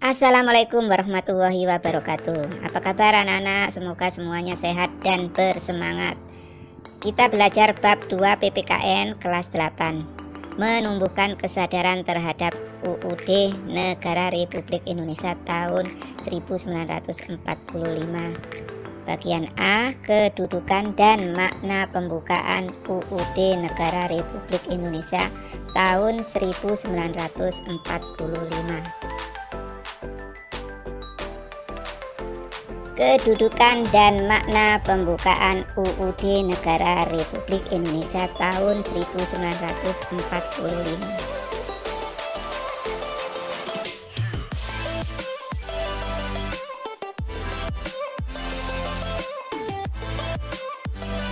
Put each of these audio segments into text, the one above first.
Assalamualaikum warahmatullahi wabarakatuh. Apa kabar anak-anak? Semoga semuanya sehat dan bersemangat. Kita belajar bab 2 PPKN kelas 8, menumbuhkan kesadaran terhadap UUD Negara Republik Indonesia tahun 1945. Bagian A, kedudukan dan makna pembukaan UUD Negara Republik Indonesia tahun 1945. Kedudukan dan makna pembukaan UUD Negara Republik Indonesia tahun 1945.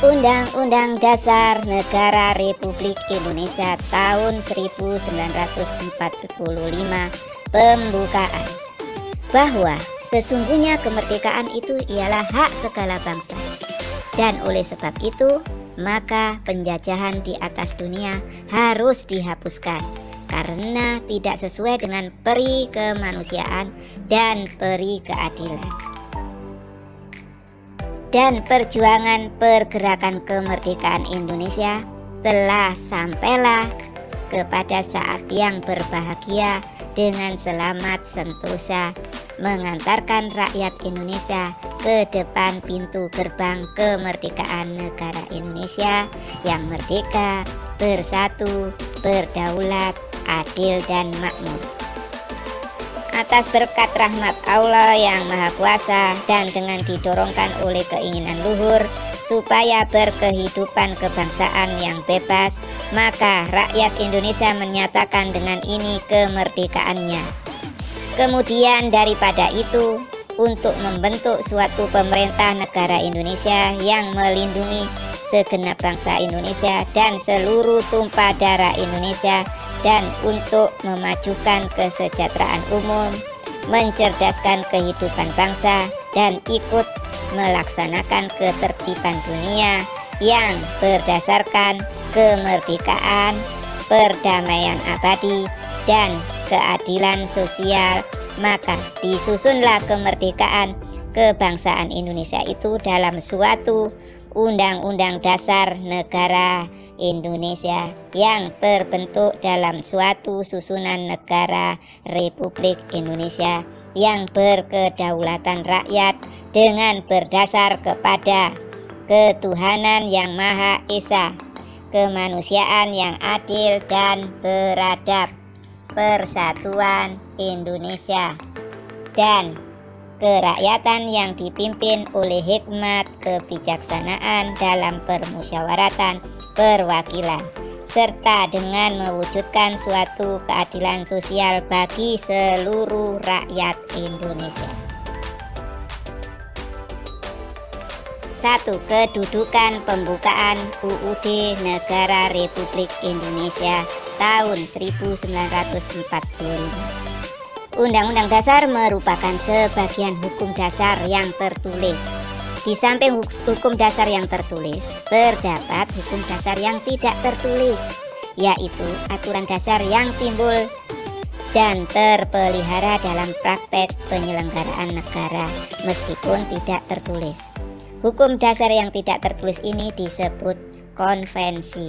Undang-Undang Dasar Negara Republik Indonesia tahun 1945 pembukaan bahwa sesungguhnya kemerdekaan itu ialah hak segala bangsa, dan oleh sebab itu maka penjajahan di atas dunia harus dihapuskan karena tidak sesuai dengan peri kemanusiaan dan peri keadilan. Dan perjuangan pergerakan kemerdekaan Indonesia telah sampailah kepada saat yang berbahagia dengan selamat sentosa mengantarkan rakyat Indonesia ke depan pintu gerbang kemerdekaan negara Indonesia yang merdeka, bersatu, berdaulat, adil dan makmur. Atas berkat rahmat Allah yang Maha Kuasa dan dengan didorongkan oleh keinginan luhur supaya berkehidupan kebangsaan yang bebas, maka rakyat Indonesia menyatakan dengan ini kemerdekaannya. Kemudian daripada itu, untuk membentuk suatu pemerintah negara Indonesia yang melindungi segenap bangsa Indonesia dan seluruh tumpah darah Indonesia, dan untuk memajukan kesejahteraan umum, mencerdaskan kehidupan bangsa, dan ikut melaksanakan ketertiban dunia yang berdasarkan kemerdekaan, perdamaian abadi, dan keadilan sosial, maka disusunlah kemerdekaan kebangsaan Indonesia itu dalam suatu Undang-Undang Dasar Negara Indonesia yang terbentuk dalam suatu susunan negara Republik Indonesia yang berkedaulatan rakyat dengan berdasar kepada ketuhanan yang Maha Esa, kemanusiaan yang adil dan beradab, persatuan Indonesia, dan kerakyatan yang dipimpin oleh hikmat kebijaksanaan dalam permusyawaratan perwakilan, serta dengan mewujudkan suatu keadilan sosial bagi seluruh rakyat Indonesia. 1. Kedudukan pembukaan UUD Negara Republik Indonesia tahun 1945. Undang-Undang Dasar merupakan sebagian hukum dasar yang tertulis. Di samping hukum dasar yang tertulis, terdapat hukum dasar yang tidak tertulis, yaitu aturan dasar yang timbul dan terpelihara dalam praktek penyelenggaraan negara meskipun tidak tertulis. Hukum dasar yang tidak tertulis ini disebut konvensi.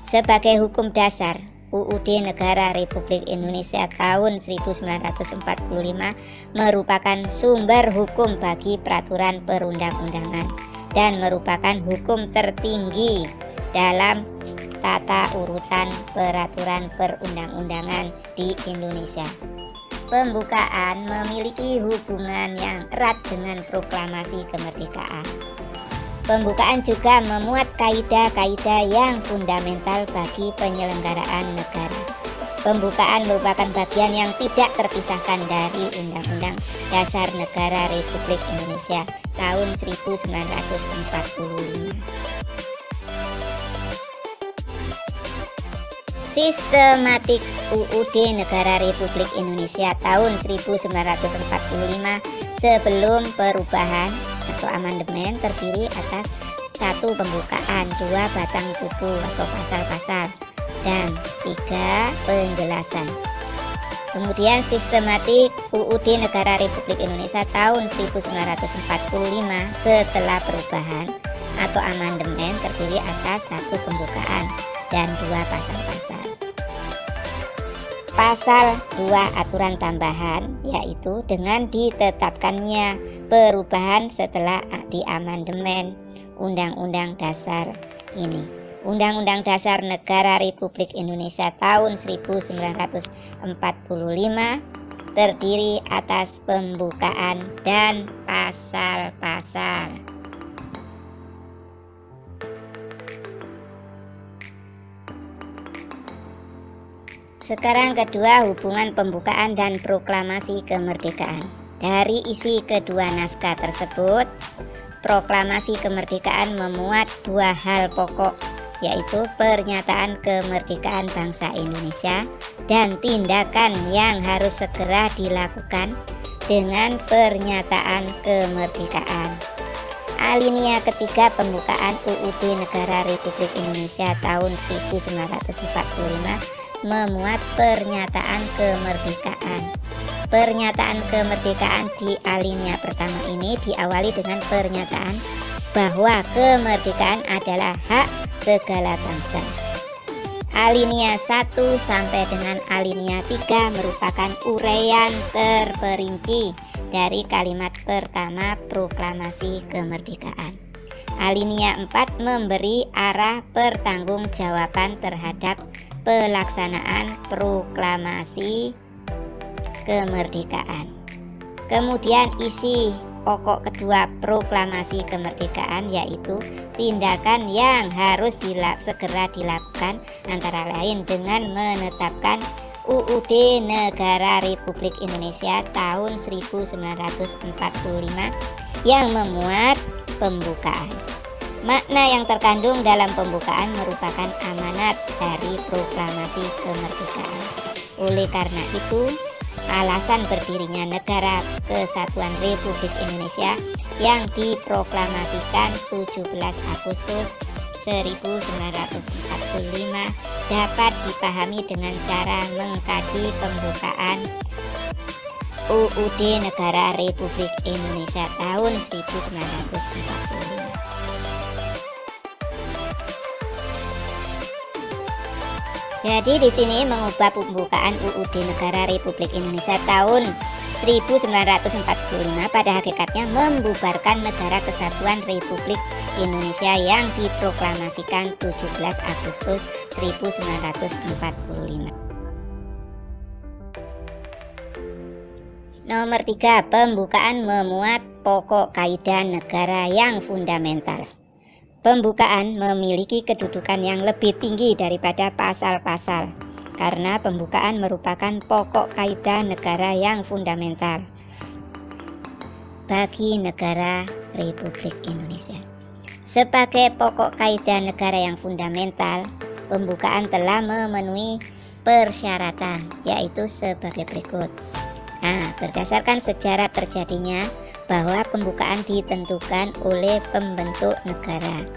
Sebagai hukum dasar, UUD Negara Republik Indonesia tahun 1945 merupakan sumber hukum bagi peraturan perundang-undangan dan merupakan hukum tertinggi dalam tata urutan peraturan perundang-undangan di Indonesia. Pembukaan memiliki hubungan yang erat dengan proklamasi kemerdekaan. Pembukaan juga memuat kaidah-kaidah yang fundamental bagi penyelenggaraan negara. Pembukaan merupakan bagian yang tidak terpisahkan dari Undang-Undang Dasar Negara Republik Indonesia tahun 1945. Sistematik UUD Negara Republik Indonesia tahun 1945 sebelum perubahan atau amandemen terdiri atas 1. Pembukaan, 2. Batang tubuh atau pasal-pasal, dan 3. Penjelasan. Kemudian sistematik UUD Negara Republik Indonesia tahun 1945 setelah perubahan atau amandemen terdiri atas 1 pembukaan dan 2 pasal-pasal. Pasal 2 aturan tambahan, yaitu dengan ditetapkannya perubahan setelah diamandemen Undang-Undang Dasar ini. Undang-Undang Dasar Negara Republik Indonesia tahun 1945 terdiri atas pembukaan dan pasal-pasal. Sekarang kedua, hubungan pembukaan dan proklamasi kemerdekaan. Dari isi kedua naskah tersebut, proklamasi kemerdekaan memuat 2 hal pokok, yaitu pernyataan kemerdekaan bangsa Indonesia dan tindakan yang harus segera dilakukan dengan pernyataan kemerdekaan. Alinea ketiga pembukaan UUD Negara Republik Indonesia tahun 1945 memuat pernyataan kemerdekaan. Pernyataan kemerdekaan di alinea pertama ini diawali dengan pernyataan bahwa kemerdekaan adalah hak segala bangsa. Alinea 1 sampai dengan alinea 3 merupakan uraian terperinci dari kalimat pertama proklamasi kemerdekaan. Alinea 4 memberi arah pertanggungjawaban terhadap pelaksanaan proklamasi kemerdekaan. Kemudian isi pokok kedua proklamasi kemerdekaan yaitu tindakan yang harus segera dilakukan, antara lain dengan menetapkan UUD Negara Republik Indonesia tahun 1945 yang memuat pembukaan. Makna yang terkandung dalam pembukaan merupakan amanat dari proklamasi kemerdekaan. Oleh karena itu, alasan berdirinya Negara Kesatuan Republik Indonesia yang diproklamasikan 17 Agustus 1945 dapat dipahami dengan cara mengkaji pembukaan UUD Negara Republik Indonesia tahun 1945. Jadi di sini mengubah pembukaan UUD Negara Republik Indonesia tahun 1945 pada hakikatnya membubarkan Negara Kesatuan Republik Indonesia yang diproklamasikan 17 Agustus 1945. Nomor 3, pembukaan memuat pokok kaidah negara yang fundamental. Pembukaan memiliki kedudukan yang lebih tinggi daripada pasal-pasal karena pembukaan merupakan pokok kaidah negara yang fundamental bagi negara Republik Indonesia. Sebagai pokok kaidah negara yang fundamental, pembukaan telah memenuhi persyaratan, yaitu sebagai berikut. Berdasarkan sejarah terjadinya bahwa pembukaan ditentukan oleh pembentuk negara.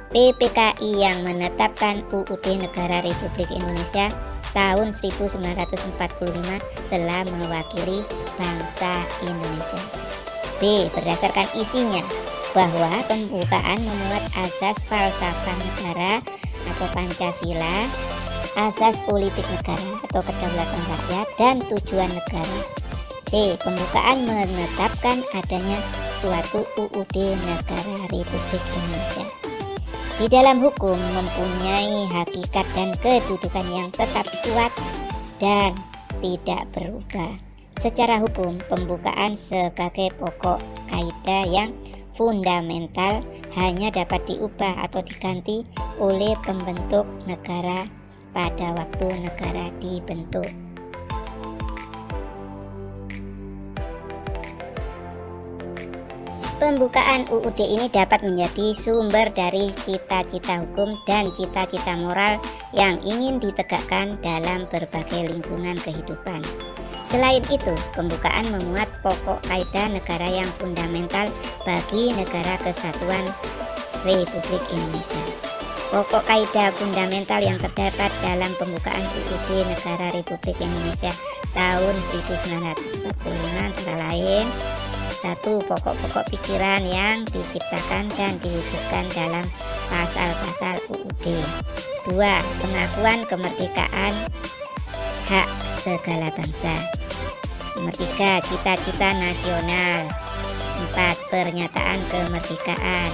PPKI yang menetapkan UUD Negara Republik Indonesia tahun 1945 telah mewakili bangsa Indonesia. B. Berdasarkan isinya bahwa pembukaan memuat asas falsafah negara atau Pancasila, asas politik negara atau kedaulatan rakyat, dan tujuan negara. C. Pembukaan menetapkan adanya suatu UUD Negara Republik Indonesia. Di dalam hukum mempunyai hakikat dan kedudukan yang tetap kuat dan tidak berubah. Secara hukum, pembukaan sebagai pokok kaidah yang fundamental hanya dapat diubah atau diganti oleh pembentuk negara pada waktu negara dibentuk. Pembukaan UUD ini dapat menjadi sumber dari cita-cita hukum dan cita-cita moral yang ingin ditegakkan dalam berbagai lingkungan kehidupan. Selain itu, pembukaan memuat pokok kaidah negara yang fundamental bagi Negara Kesatuan Republik Indonesia. Pokok kaidah fundamental yang terdapat dalam pembukaan UUD Negara Republik Indonesia tahun 1945 antara lain: 1. Pokok-pokok pikiran yang diciptakan dan diwujudkan dalam pasal-pasal UUD. 2. Pengakuan kemerdekaan hak segala bangsa. Nomor 3. Cita-cita nasional. 4. Pernyataan kemerdekaan.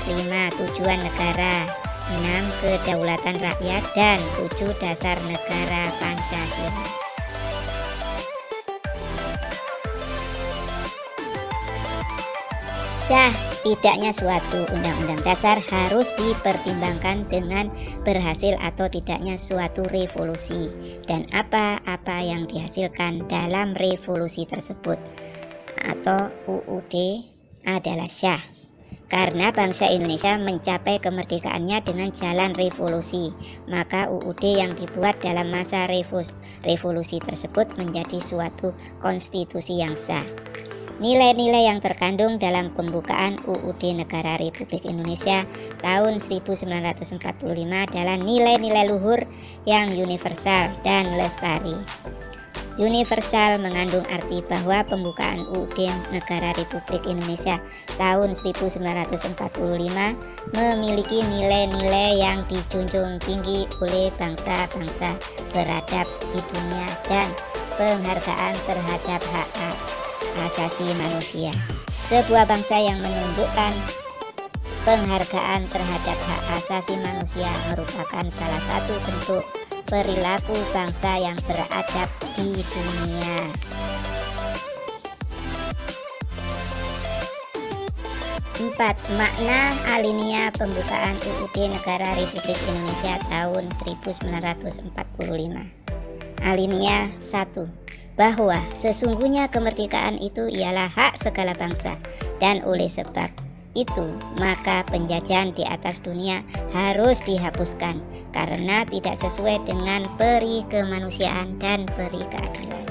5. Tujuan negara. 6. Kedaulatan rakyat. Dan 7. Dasar negara Pancasila. Sah tidaknya suatu undang-undang dasar harus dipertimbangkan dengan berhasil atau tidaknya suatu revolusi dan apa-apa yang dihasilkan dalam revolusi tersebut atau UUD adalah sah. Karena bangsa Indonesia mencapai kemerdekaannya dengan jalan revolusi, maka UUD yang dibuat dalam masa revolusi tersebut menjadi suatu konstitusi yang sah. Nilai-nilai yang terkandung dalam pembukaan UUD Negara Republik Indonesia tahun 1945 adalah nilai-nilai luhur yang universal dan lestari. Universal mengandung arti bahwa pembukaan UUD Negara Republik Indonesia tahun 1945 memiliki nilai-nilai yang dijunjung tinggi oleh bangsa-bangsa beradab di dunia dan penghargaan terhadap hak asasi manusia. Sebuah bangsa yang menunjukkan penghargaan terhadap hak asasi manusia merupakan salah satu bentuk perilaku bangsa yang beradab di dunia. Empat, makna alinea pembukaan UUD Negara Republik Indonesia tahun 1945. Alinea 1. Bahwa sesungguhnya kemerdekaan itu ialah hak segala bangsa, dan oleh sebab itu maka penjajahan di atas dunia harus dihapuskan karena tidak sesuai dengan peri kemanusiaan dan peri keadilan.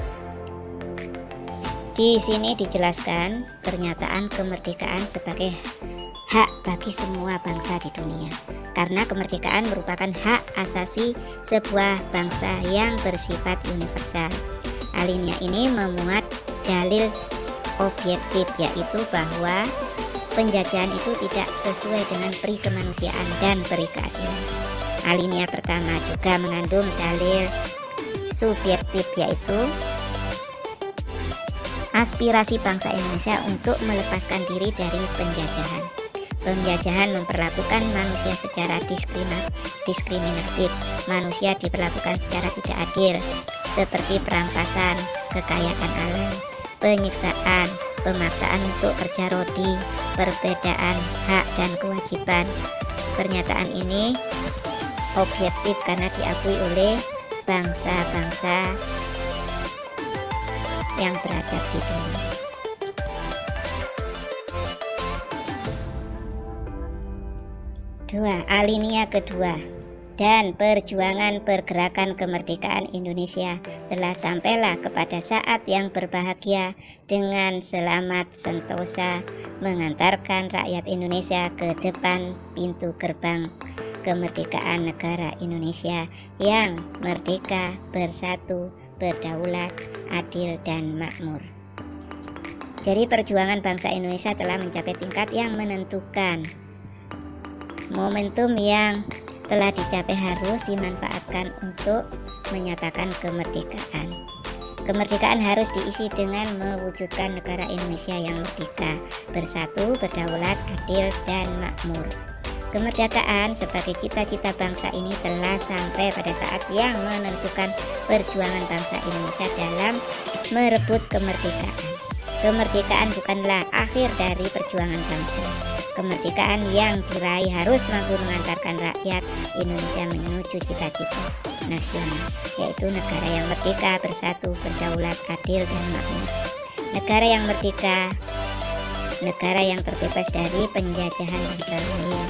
Di sini dijelaskan pernyataan kemerdekaan sebagai hak bagi semua bangsa di dunia, karena kemerdekaan merupakan hak asasi sebuah bangsa yang bersifat universal. Alinea ini memuat dalil objektif, yaitu bahwa penjajahan itu tidak sesuai dengan peri kemanusiaan dan peri keadilan. Alinea pertama juga mengandung dalil subjektif, yaitu aspirasi bangsa Indonesia untuk melepaskan diri dari penjajahan. Penjajahan memperlakukan manusia secara diskriminatif. Manusia diperlakukan secara tidak adil, seperti perampasan kekayaan alam, penyiksaan, pemaksaan untuk kerja rodi, perbedaan hak dan kewajiban. Pernyataan ini objektif karena diakui oleh bangsa-bangsa yang beradab di dunia. Dua, alinea kedua. Dan perjuangan pergerakan kemerdekaan Indonesia telah sampailah kepada saat yang berbahagia dengan selamat sentosa mengantarkan rakyat Indonesia ke depan pintu gerbang kemerdekaan negara Indonesia yang merdeka, bersatu, berdaulat, adil, dan makmur. Jadi perjuangan bangsa Indonesia telah mencapai tingkat yang menentukan. Momentum yang telah dicapai harus dimanfaatkan untuk menyatakan kemerdekaan. Kemerdekaan harus diisi dengan mewujudkan negara Indonesia yang merdeka, bersatu, berdaulat, adil, dan makmur. Kemerdekaan sebagai cita-cita bangsa ini telah sampai pada saat yang menentukan perjuangan bangsa Indonesia dalam merebut kemerdekaan. Kemerdekaan bukanlah akhir dari perjuangan bangsa. Kemerdekaan yang diraih harus mampu mengantarkan rakyat Indonesia menuju cita-cita nasional, yaitu negara yang merdeka, bersatu, berdaulat, adil, dan makmur. Negara yang merdeka, negara yang terbebas dari penjajahan bangsa lain.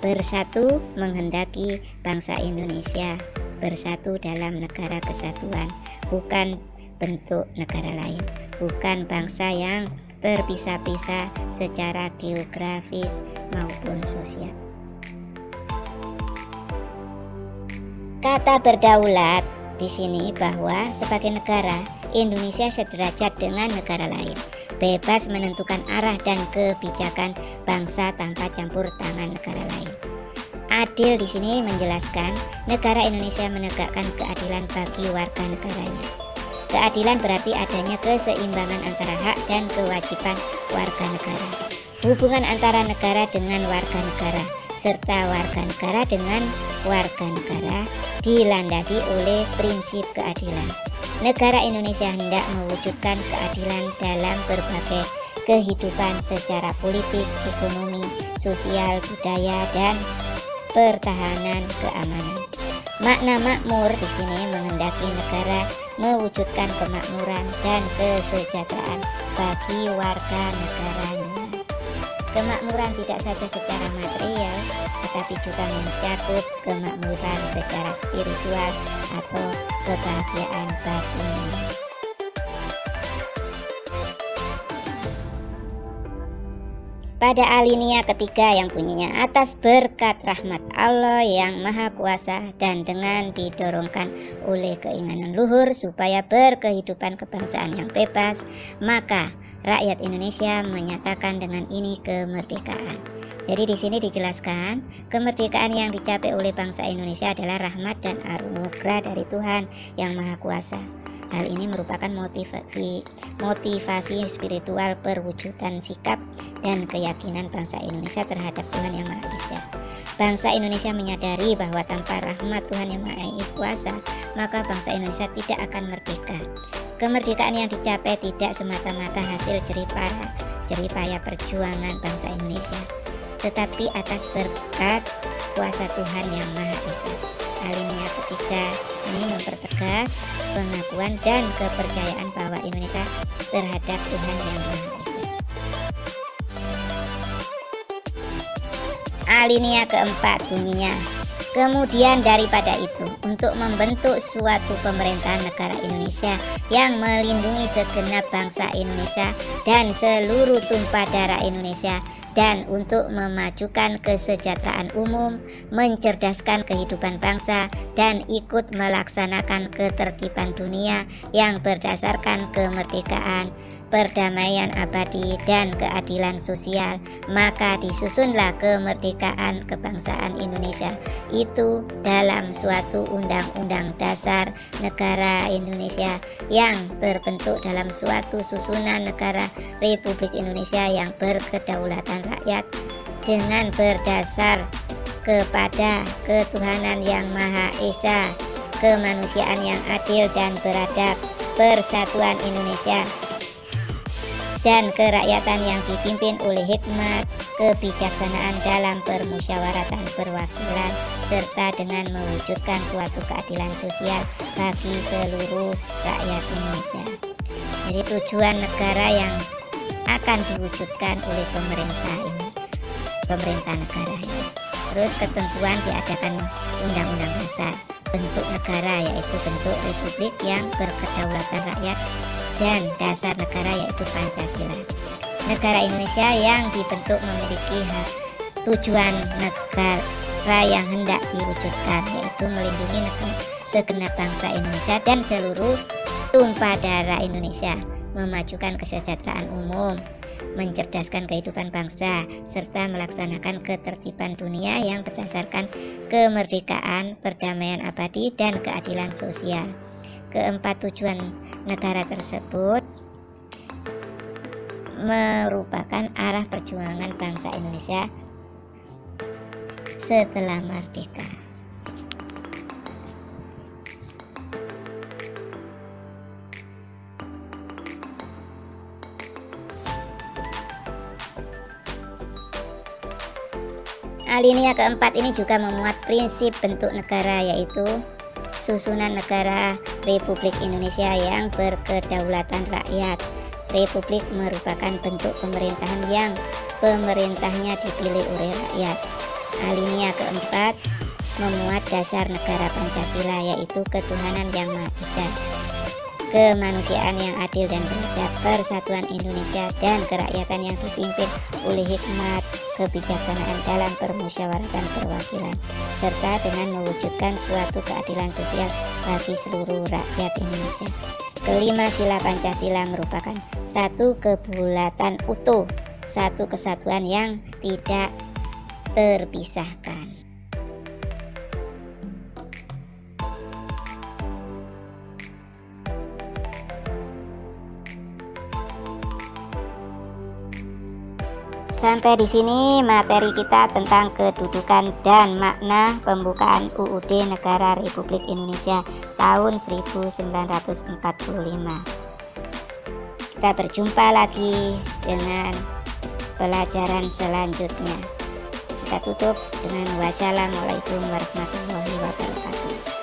Bersatu menghendaki bangsa Indonesia bersatu dalam negara kesatuan, bukan bentuk negara lain, bukan bangsa yang terpisah-pisah secara geografis maupun sosial. Kata berdaulat di sini bahwa sebagai negara, Indonesia sederajat dengan negara lain, bebas menentukan arah dan kebijakan bangsa tanpa campur tangan negara lain. Adil di sini menjelaskan negara Indonesia menegakkan keadilan bagi warga negaranya. Keadilan berarti adanya keseimbangan antara hak dan kewajiban warga negara, hubungan antara negara dengan warga negara, serta warga negara dengan warga negara dilandasi oleh prinsip keadilan. Negara Indonesia hendak mewujudkan keadilan dalam berbagai kehidupan secara politik, ekonomi, sosial, budaya, dan pertahanan keamanan. Makna makmur di sini menghendaki negara mewujudkan kemakmuran dan kesejahteraan bagi warga negaranya. Kemakmuran tidak saja secara material, tetapi juga mencakup kemakmuran secara spiritual atau kebahagiaan batin. Pada alinea ketiga yang bunyinya, atas berkat rahmat Allah yang Maha Kuasa dan dengan didorongkan oleh keinginan luhur supaya berkehidupan kebangsaan yang bebas, maka rakyat Indonesia menyatakan dengan ini kemerdekaan. Jadi di sini dijelaskan kemerdekaan yang dicapai oleh bangsa Indonesia adalah rahmat dan anugerah dari Tuhan yang Maha Kuasa. Hal ini merupakan motivasi spiritual perwujudan sikap dan keyakinan bangsa Indonesia terhadap Tuhan Yang Maha Esa. Bangsa Indonesia menyadari bahwa tanpa rahmat Tuhan Yang Maha Kuasa, maka bangsa Indonesia tidak akan merdeka. Kemerdekaan yang dicapai tidak semata-mata hasil jeripaya perjuangan bangsa Indonesia, tetapi atas berkat kuasa Tuhan Yang Maha Esa. Alinea ketiga ini mempertegas pengakuan dan kepercayaan bahwa Indonesia terhadap Tuhan Yang Maha Esa. Alinea keempat bunyinya, kemudian daripada itu, untuk membentuk suatu pemerintahan negara Indonesia yang melindungi segenap bangsa Indonesia dan seluruh tumpah darah Indonesia, dan untuk memajukan kesejahteraan umum, mencerdaskan kehidupan bangsa, dan ikut melaksanakan ketertiban dunia yang berdasarkan kemerdekaan, perdamaian abadi, dan keadilan sosial, maka disusunlah kemerdekaan kebangsaan Indonesia itu dalam suatu undang-undang dasar negara Indonesia yang terbentuk dalam suatu susunan negara Republik Indonesia yang berkedaulatan rakyat dengan berdasar kepada ketuhanan yang Maha Esa, kemanusiaan yang adil dan beradab, persatuan Indonesia, dan kerakyatan yang dipimpin oleh hikmat, kebijaksanaan dalam permusyawaratan perwakilan, serta dengan mewujudkan suatu keadilan sosial bagi seluruh rakyat Indonesia. Jadi tujuan negara yang akan diwujudkan oleh pemerintah ini, pemerintah negara ini. Terus ketentuan diadakan undang-undang dasar, bentuk negara yaitu bentuk republik yang berkedaulatan rakyat, dan dasar negara yaitu Pancasila. Negara Indonesia yang dibentuk memiliki tujuan negara yang hendak diwujudkan, yaitu melindungi segenap bangsa Indonesia dan seluruh tumpah darah Indonesia, memajukan kesejahteraan umum, mencerdaskan kehidupan bangsa, serta melaksanakan ketertiban dunia yang berdasarkan kemerdekaan, perdamaian abadi, dan keadilan sosial. Keempat tujuan negara tersebut merupakan arah perjuangan bangsa Indonesia setelah merdeka. Alinea keempat ini juga memuat prinsip bentuk negara, yaitu susunan negara Republik Indonesia yang berkedaulatan rakyat. Republik merupakan bentuk pemerintahan yang pemerintahnya dipilih oleh rakyat. Alinea keempat memuat dasar negara Pancasila, yaitu ketuhanan yang Maha Esa, kemanusiaan yang adil dan beradab, persatuan Indonesia dan kerakyatan yang dipimpin oleh hikmat kebijaksanaan dalam permusyawaratan perwakilan, serta dengan mewujudkan suatu keadilan sosial bagi seluruh rakyat Indonesia. Kelima, sila Pancasila merupakan satu kebulatan utuh, satu kesatuan yang tidak terpisahkan. Sampai di sini materi kita tentang kedudukan dan makna pembukaan UUD Negara Republik Indonesia tahun 1945. Kita berjumpa lagi dengan pelajaran selanjutnya. Kita tutup dengan wassalamualaikum warahmatullahi wabarakatuh.